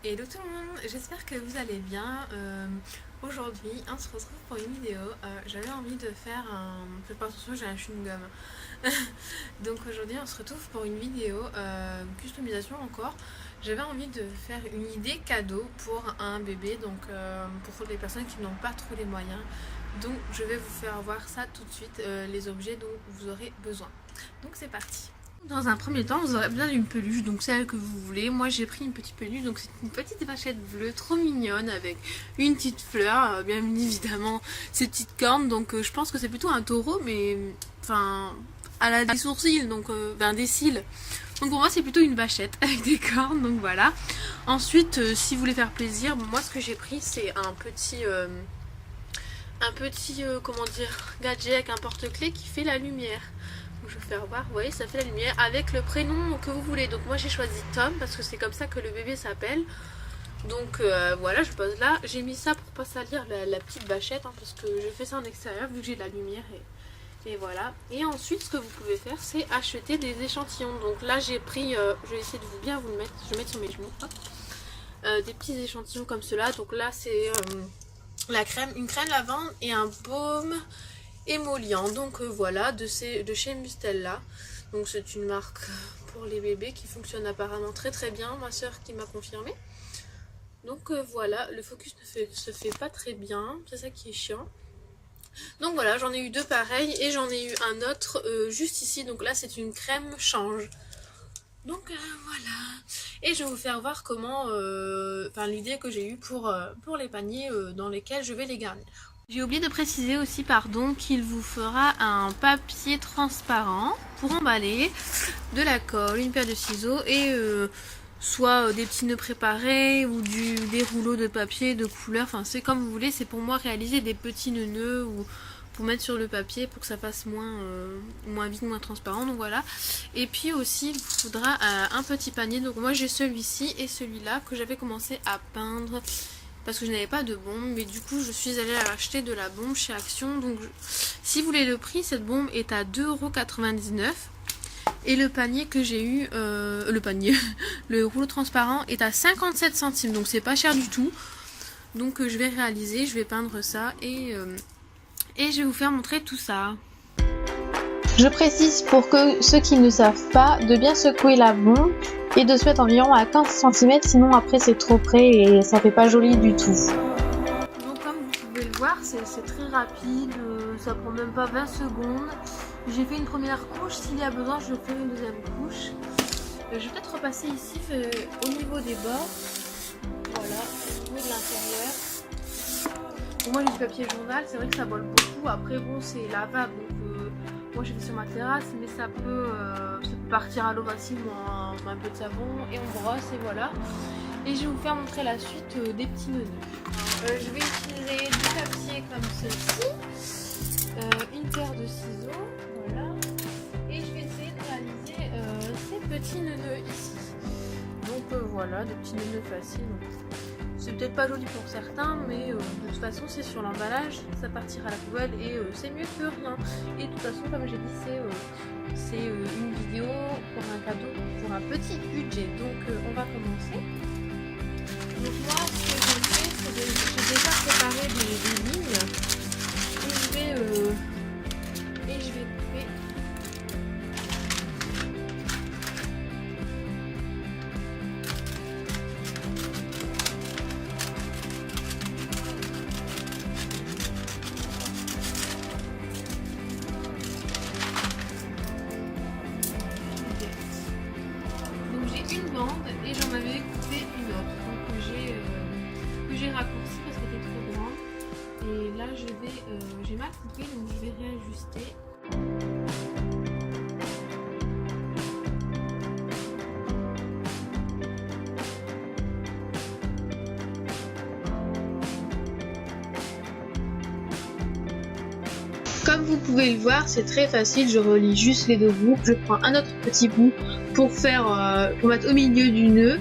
Hello tout le monde, j'espère que vous allez bien. Aujourd'hui, on se retrouve pour une vidéo. J'avais envie de faire un... Faites pas attention, j'ai un chewing-gum. Donc aujourd'hui, on se retrouve pour une vidéo customisation encore. J'avais envie de faire une idée cadeau pour un bébé, donc pour les personnes qui n'ont pas trop les moyens. Donc je vais vous faire voir ça tout de suite, les objets dont vous aurez besoin. Donc c'est parti. Dans un premier temps, vous aurez besoin d'une peluche, donc celle que vous voulez. Moi j'ai pris une petite peluche, donc c'est une petite vachette bleue trop mignonne avec une petite fleur, bien évidemment ces petites cornes. Donc je pense que c'est plutôt un taureau, mais enfin elle a des sourcils, donc des cils. Donc pour moi c'est plutôt une vachette avec des cornes, donc voilà. Ensuite, si vous voulez faire plaisir, moi ce que j'ai pris c'est un petit comment dire, gadget avec un porte-clés qui fait la lumière. Je vais faire voir, vous voyez, ça fait la lumière avec le prénom que vous voulez. Donc moi j'ai choisi Tom parce que c'est comme ça que le bébé s'appelle. Donc voilà, je pose là. J'ai mis ça pour pas salir la petite vachette, parce que j'ai fait ça en extérieur vu que j'ai de la lumière et voilà. Et ensuite ce que vous pouvez faire c'est acheter des échantillons. Donc là j'ai pris, je vais essayer de bien vous le mettre, je vais mettre sur mes genoux. Des petits échantillons comme cela. Donc là c'est la crème, une crème lavande et un baume émollient. Donc voilà, de chez Mustela. Donc c'est une marque pour les bébés qui fonctionne apparemment très très bien, ma soeur qui m'a confirmé. Donc voilà, le focus ne se fait pas très bien, c'est ça qui est chiant. Donc voilà, j'en ai eu deux pareils et j'en ai eu un autre juste ici. Donc là c'est une crème change. Donc voilà, et je vais vous faire voir comment, l'idée que j'ai eue pour les paniers dans lesquels je vais les garnir. J'ai oublié de préciser aussi, pardon, qu'il vous fera un papier transparent pour emballer, de la colle, une paire de ciseaux et soit des petits nœuds préparés ou des rouleaux de papier de couleur. Enfin, c'est comme vous voulez. C'est pour moi réaliser des petits nœuds ou pour mettre sur le papier pour que ça fasse moins vite, moins transparent. Donc voilà. Et puis aussi, il vous faudra un petit panier. Donc moi, j'ai celui-ci et celui-là que j'avais commencé à peindre parce que je n'avais pas de bombe, mais du coup je suis allée acheter de la bombe chez Action. Donc si vous voulez le prix, cette bombe est à 2,99 € et le panier que j'ai eu, le rouleau transparent est à 57 centimes, donc c'est pas cher du tout. Donc je vais réaliser, je vais peindre ça et je vais vous faire montrer tout ça. Je précise pour que ceux qui ne savent pas de bien secouer la bombe et de se mettre environ à 15 cm, sinon après c'est trop près et ça fait pas joli du tout. Donc comme vous pouvez le voir, c'est très rapide, ça prend même pas 20 secondes. J'ai fait une première couche, s'il y a besoin je fais une deuxième couche. Je vais peut-être repasser ici au niveau des bords, voilà, au niveau de l'intérieur. Bon, moi j'ai du papier journal, c'est vrai que ça vole beaucoup, après bon c'est lavable, donc moi j'ai fait sur ma terrasse, mais ça peut partir à l'eau facilement, un peu de savon et on brosse et voilà. Et je vais vous faire montrer la suite des petits nœuds. Je vais utiliser du papier comme ceci, une paire de ciseaux, voilà. Et je vais essayer de réaliser ces petits nœuds ici. Donc voilà, des petits nœuds faciles. C'est peut-être pas joli pour certains, mais de toute façon c'est sur l'emballage, ça partira à la poubelle et c'est mieux que rien. Et de toute façon, comme j'ai dit, c'est une vidéo pour un cadeau, pour un petit budget. Donc on va commencer. Donc moi, ce que j'ai fait, c'est que j'ai déjà préparé des lignes et je vais couper. Une bande et j'en avais coupé une autre, donc que j'ai raccourci parce qu'elle était trop grande. Et là j'ai mal coupé, donc je vais réajuster. Comme vous pouvez le voir, c'est très facile, je relie juste les deux bouts, je prends un autre petit bout pour mettre au milieu du nœud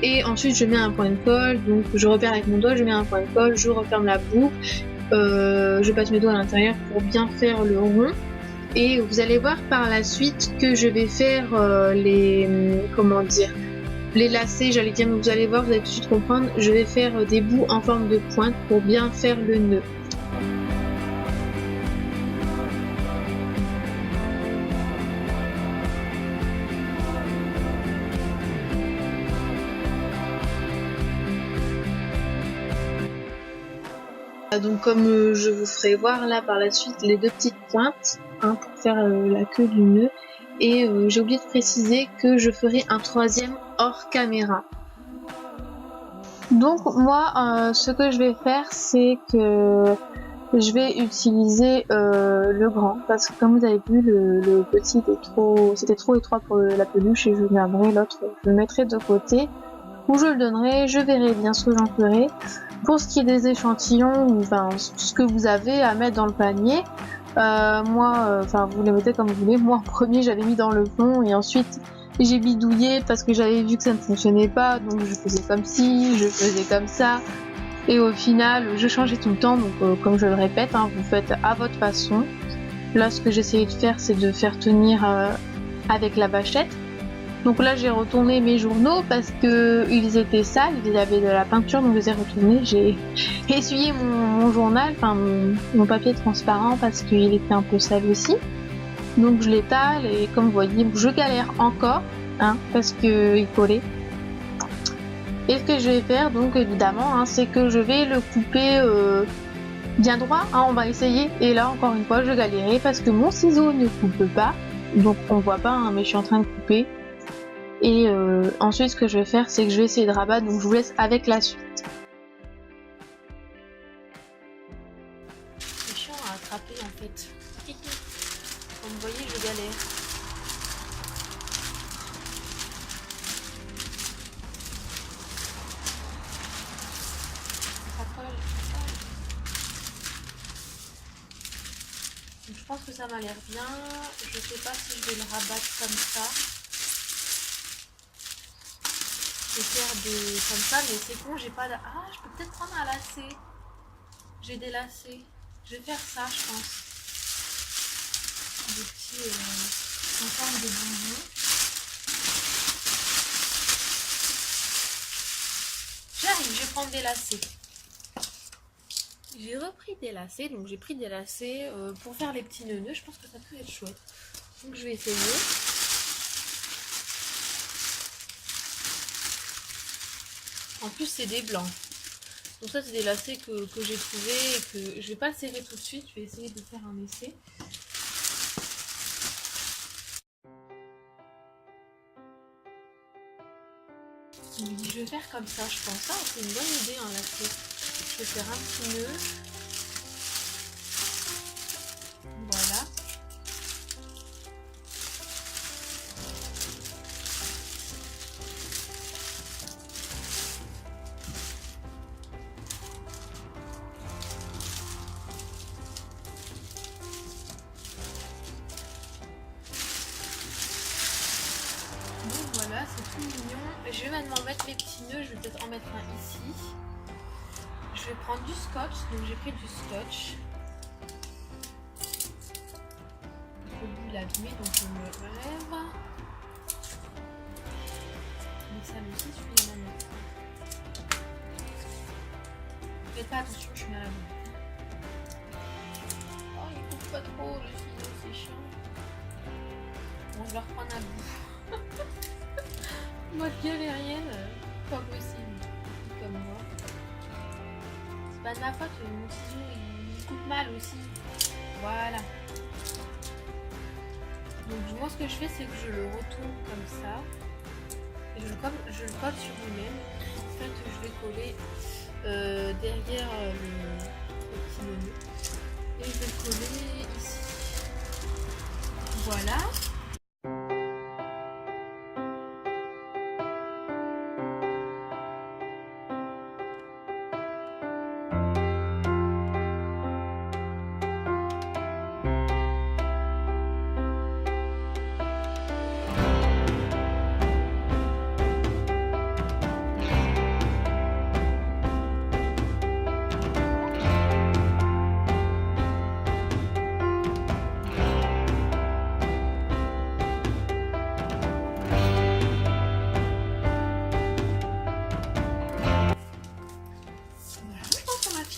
et ensuite je mets un point de colle, donc je repère avec mon doigt, je mets un point de colle, je referme la boucle, je passe mes doigts à l'intérieur pour bien faire le rond et vous allez voir par la suite que je vais faire les lacets, j'allais dire, mais vous allez voir, vous allez tout de suite comprendre, je vais faire des bouts en forme de pointe pour bien faire le nœud. Donc comme je vous ferai voir là par la suite les deux petites pointes hein, pour faire la queue du nœud. Et j'ai oublié de préciser que je ferai un troisième hors caméra. Donc moi ce que je vais faire c'est que je vais utiliser le grand parce que comme vous avez vu le petit c'était trop étroit pour la peluche et je garderai l'autre, je le mettrai de côté ou je le donnerai, je verrai bien ce que j'en ferai. Pour ce qui est des échantillons, enfin ce que vous avez à mettre dans le panier, moi, vous les mettez comme vous voulez. Moi en premier j'avais mis dans le fond et ensuite j'ai bidouillé parce que j'avais vu que ça ne fonctionnait pas, donc je faisais comme ci, je faisais comme ça. Et au final, je changeais tout le temps, donc comme je le répète, hein, vous faites à votre façon. Là, ce que j'essayais de faire, c'est de faire tenir avec la vachette. Donc là, j'ai retourné mes journaux parce que ils étaient sales, ils avaient de la peinture, donc je les ai retournés. J'ai essuyé mon journal, enfin mon papier transparent parce qu'il était un peu sale aussi. Donc je l'étale et comme vous voyez, je galère encore, hein, parce que il collait. Et ce que je vais faire, donc évidemment, hein, c'est que je vais le couper bien droit. Hein, on va essayer. Et là, encore une fois, je galérais parce que mon ciseau ne coupe pas. Donc on voit pas, hein, mais je suis en train de couper. Et ensuite, ce que je vais faire, c'est que je vais essayer de rabattre. Donc je vous laisse avec la suite. C'est chiant à attraper en fait. Comme vous voyez, je galère. Donc, je pense que ça m'a l'air bien. Je sais pas si je vais le rabattre comme ça. Je vais faire comme ça, mais c'est con, j'ai pas de... Ah, je peux peut-être prendre un lacet. J'ai des lacets. Je vais faire ça, je pense. Des petits en forme de bonbons. J'arrive, je vais prendre des lacets. J'ai repris des lacets, donc j'ai pris des lacets pour faire les petits nœuds. Je pense que ça peut être chouette. Donc je vais essayer. En plus c'est des blancs. Donc ça c'est des lacets que j'ai trouvés et que je vais pas le serrer tout de suite. Je vais essayer de faire un essai. Je vais faire comme ça, je pense. Ah, c'est une bonne idée un lacet. Je vais faire un petit nœud. Voilà. Donc voilà, c'est tout mignon. Je vais maintenant mettre les petits nœuds. Je vais peut-être en mettre un ici. Je vais prendre du scotch, donc j'ai pris du scotch. Le bout il a abîmé, donc je me relève. Mais ça aussi, celui-là. Faites pas attention, je suis malade. Oh, il coupe pas trop le ciseau, c'est chiant. Bon, je vais reprendre un bout. Mode galérienne, pas possible. Comme moi. C'est pas de ma faute, mon ciseau il coupe mal aussi. Voilà. Donc moi ce que je fais c'est que je le retourne comme ça. Et je le colle sur lui-même. En fait je vais coller derrière le petit nœud. Et je vais le coller ici. Voilà.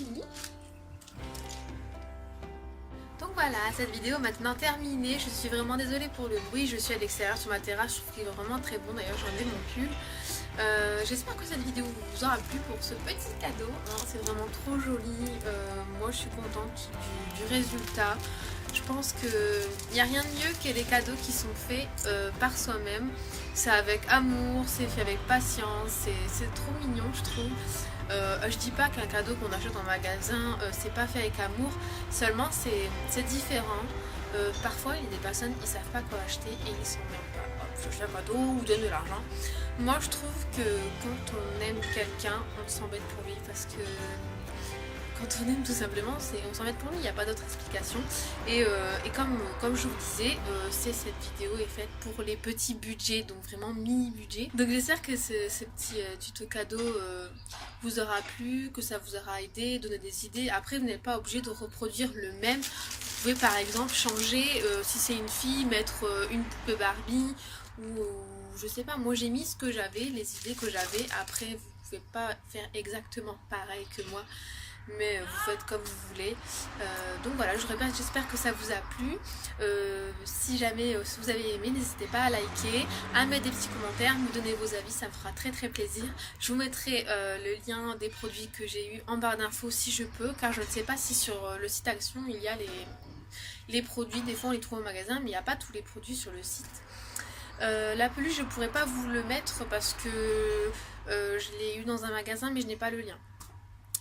fini. Donc voilà, cette vidéo est maintenant terminée. Je suis vraiment désolée pour le bruit. Je suis à l'extérieur sur ma terrasse. Je trouve qu'il est vraiment très bon. D'ailleurs, j'ai enlevé mon pull. J'espère que cette vidéo vous aura plu pour ce petit cadeau. Hein. C'est vraiment trop joli. Moi, je suis contente du résultat. Je pense qu'il n'y a rien de mieux que les cadeaux qui sont faits par soi-même. C'est avec amour, c'est fait avec patience. C'est trop mignon, je trouve. Je dis pas qu'un cadeau qu'on achète en magasin c'est pas fait avec amour, seulement c'est différent. Parfois il y a des personnes qui savent pas quoi acheter et ils sont même pas acheter un cadeau ou donner de l'argent. Moi je trouve que quand on aime quelqu'un on s'embête pour lui, parce que quand on aime tout simplement on s'embête pour lui, il n'y a pas d'autre explication. Et comme je vous disais, cette vidéo est faite pour les petits budgets, donc vraiment mini budget. Donc j'espère que ce petit tuto cadeau vous aura plu, que ça vous aura aidé, donné des idées. Après vous n'êtes pas obligé de reproduire le même. Vous pouvez par exemple changer, si c'est une fille, mettre une poupée Barbie ou je sais pas, moi j'ai mis ce que j'avais, les idées que j'avais. Après vous pouvez pas faire exactement pareil que moi, mais vous faites comme vous voulez. Donc voilà, je répète, j'espère que ça vous a plu. Si jamais vous avez aimé, n'hésitez pas à liker, à mettre des petits commentaires, me donner vos avis, ça me fera très très plaisir. Je vous mettrai le lien des produits que j'ai eu en barre d'infos si je peux, car je ne sais pas si sur le site Action il y a les produits. Des fois on les trouve au magasin mais il n'y a pas tous les produits sur le site. La peluche je pourrais pas vous le mettre parce que je l'ai eu dans un magasin mais je n'ai pas le lien.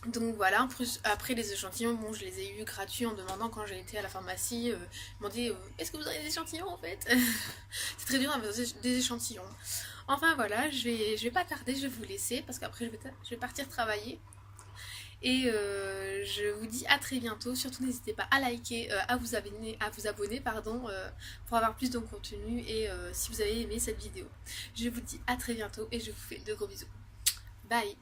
Donc voilà, en plus, après les échantillons, bon je les ai eu gratuits en demandant quand j'ai été à la pharmacie, ils m'ont dit est-ce que vous avez des échantillons en fait. C'est très dur d'avoir des échantillons. Enfin voilà, je vais pas tarder, je vais vous laisser parce qu'après je vais partir travailler. Et je vous dis à très bientôt. Surtout n'hésitez pas à liker, à vous abonner pardon, pour avoir plus de contenu et si vous avez aimé cette vidéo. Je vous dis à très bientôt et je vous fais de gros bisous. Bye.